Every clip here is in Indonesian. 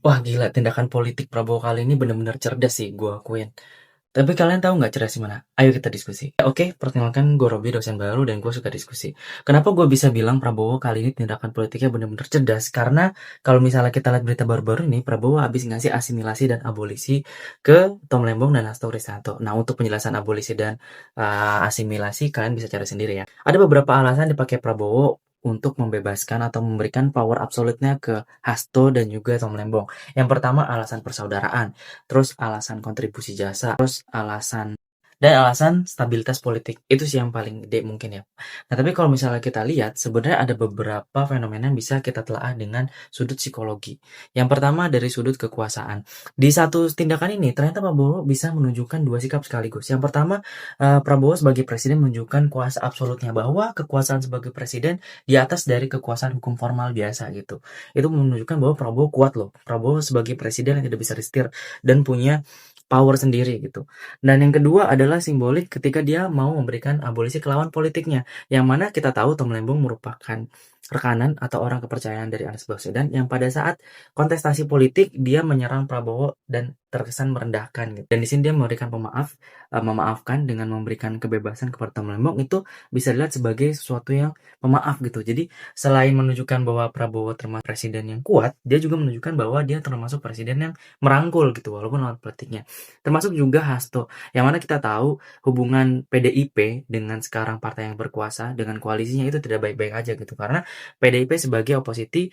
Wah gila, tindakan politik Prabowo kali ini bener-bener cerdas sih, gue akuin. Tapi kalian tahu nggak cerdas gimana? Ayo kita diskusi. Oke, perkenalkan gue Robi, dosen baru dan gue suka diskusi. Kenapa gue bisa bilang Prabowo kali ini tindakan politiknya bener-bener cerdas? Karena kalau misalnya kita lihat berita baru-baru ini, Prabowo habis ngasih asimilasi dan abolisi ke Tom Lembong dan Hasto Kristianto. Nah, untuk penjelasan abolisi dan asimilasi, kalian bisa cari sendiri ya. Ada beberapa alasan dipakai Prabowo untuk membebaskan atau memberikan power absolutnya ke Hasto dan juga Tom Lembong. Yang pertama alasan persaudaraan, terus alasan kontribusi jasa, terus alasan stabilitas politik. Itu sih yang paling gede mungkin ya. Nah, tapi kalau misalnya kita lihat, sebenarnya ada beberapa fenomena yang bisa kita telaah dengan sudut psikologi. Yang pertama dari sudut kekuasaan. Di satu tindakan ini, ternyata Prabowo bisa menunjukkan dua sikap sekaligus. Yang pertama, Prabowo sebagai presiden menunjukkan kuasa absolutnya, bahwa kekuasaan sebagai presiden di atas dari kekuasaan hukum formal biasa gitu. Itu menunjukkan bahwa Prabowo kuat loh. Prabowo sebagai presiden yang tidak bisa disetir dan punya power sendiri gitu. Dan yang kedua adalah simbolik ketika dia mau memberikan abolisi ke lawan politiknya, yang mana kita tahu Tom Lembong merupakan rekanan atau orang kepercayaan dari Anies Baswedan yang pada saat kontestasi politik dia menyerang Prabowo dan terkesan merendahkan gitu. Dan di sini dia memberikan memaafkan dengan memberikan kebebasan kepada Tom Lembong, itu bisa dilihat sebagai sesuatu yang pemaaf gitu. Jadi selain menunjukkan bahwa Prabowo termasuk presiden yang kuat, dia juga menunjukkan bahwa dia termasuk presiden yang merangkul gitu walaupun lawan politiknya. Termasuk juga Hasto, yang mana kita tahu hubungan PDIP dengan sekarang partai yang berkuasa dengan koalisinya itu tidak baik-baik aja gitu, karena PDIP sebagai oposisi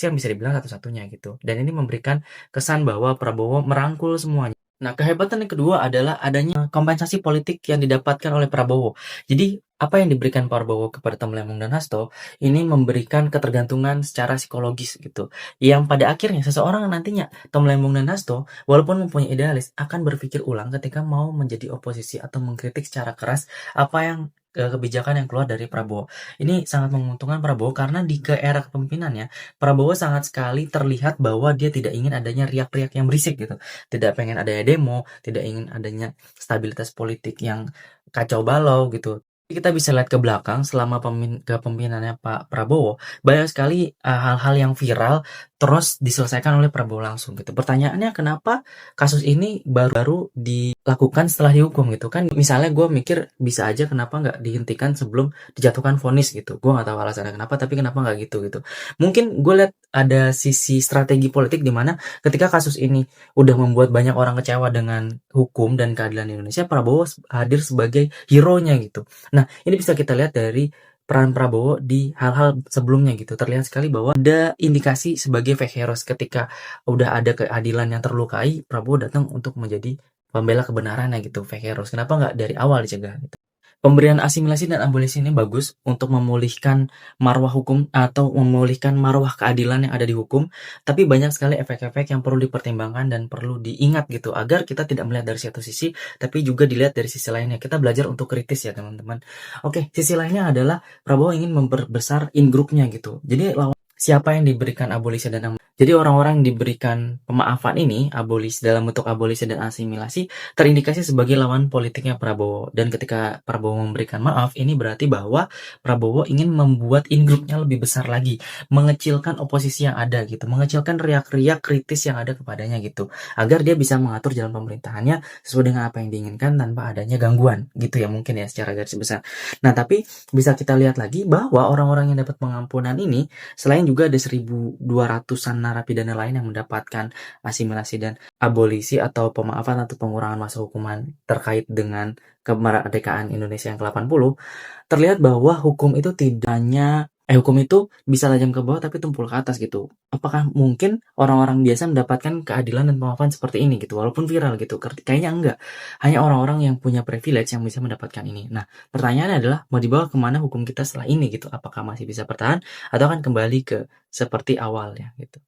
yang bisa dibilang satu-satunya gitu. Dan ini memberikan kesan bahwa Prabowo merangkul semuanya. Nah, kehebatan yang kedua adalah adanya kompensasi politik yang didapatkan oleh Prabowo. Jadi, apa yang diberikan Prabowo kepada Tom Lembong dan Hasto ini memberikan ketergantungan secara psikologis gitu. Yang pada akhirnya seseorang nantinya Tom Lembong dan Hasto walaupun mempunyai idealis akan berpikir ulang ketika mau menjadi oposisi atau mengkritik secara keras apa yang kebijakan yang keluar dari Prabowo. Ini sangat menguntungkan Prabowo karena di ke era kepemimpinannya Prabowo sangat sekali terlihat bahwa dia tidak ingin adanya riak-riak yang berisik gitu. Tidak pengen adanya demo, tidak ingin adanya stabilitas politik yang kacau balau gitu. Kita bisa lihat ke belakang selama kepemimpinannya Pak Prabowo, banyak sekali hal-hal yang viral terus diselesaikan oleh Prabowo langsung gitu. Pertanyaannya kenapa kasus ini baru dilakukan setelah dihukum gitu kan? Misalnya gue mikir bisa aja kenapa nggak dihentikan sebelum dijatuhkan vonis gitu. Gue nggak tahu alasannya kenapa, tapi kenapa nggak gitu. Mungkin gue lihat ada sisi strategi politik di mana ketika kasus ini udah membuat banyak orang kecewa dengan hukum dan keadilan Indonesia, Prabowo hadir sebagai hero-nya gitu. Nah, ini bisa kita lihat dari peran Prabowo di hal-hal sebelumnya gitu. Terlihat sekali bahwa ada indikasi sebagai fake heroes ketika udah ada keadilan yang terlukai, Prabowo datang untuk menjadi pembela kebenarannya gitu, fake heroes. Kenapa nggak dari awal dicegah gitu? Pemberian asimilasi dan abolisi ini bagus untuk memulihkan marwah hukum atau memulihkan marwah keadilan yang ada di hukum, tapi banyak sekali efek-efek yang perlu dipertimbangkan dan perlu diingat gitu, agar kita tidak melihat dari satu sisi, tapi juga dilihat dari sisi lainnya. Kita belajar untuk kritis ya teman-teman. Oke, sisi lainnya adalah Prabowo ingin memperbesar in grupnya gitu. Jadi siapa yang diberikan abolisi dan jadi orang-orang yang diberikan pemaafan ini, dalam bentuk abolisi dan asimilasi, terindikasi sebagai lawan politiknya Prabowo. Dan ketika Prabowo memberikan maaf, ini berarti bahwa Prabowo ingin membuat in-groupnya lebih besar lagi, mengecilkan oposisi yang ada gitu, mengecilkan riak-riak kritis yang ada kepadanya gitu, agar dia bisa mengatur jalan pemerintahannya sesuai dengan apa yang diinginkan tanpa adanya gangguan gitu ya mungkin ya secara garis besar. Nah, tapi bisa kita lihat lagi bahwa orang-orang yang dapat pengampunan ini, selain juga ada 1.200-an narapidana lain yang mendapatkan asimilasi dan abolisi atau pemaafan atau pengurangan masa hukuman terkait dengan kemerdekaan Indonesia yang ke-80, terlihat bahwa hukum itu bisa tajam ke bawah tapi tumpul ke atas gitu. Apakah mungkin orang-orang biasa mendapatkan keadilan dan pemaafan seperti ini gitu, walaupun viral gitu? Kayaknya enggak. Hanya orang-orang yang punya privilege yang bisa mendapatkan ini. Nah, pertanyaannya adalah mau dibawa kemana hukum kita setelah ini gitu? Apakah masih bisa bertahan atau akan kembali ke seperti awalnya gitu?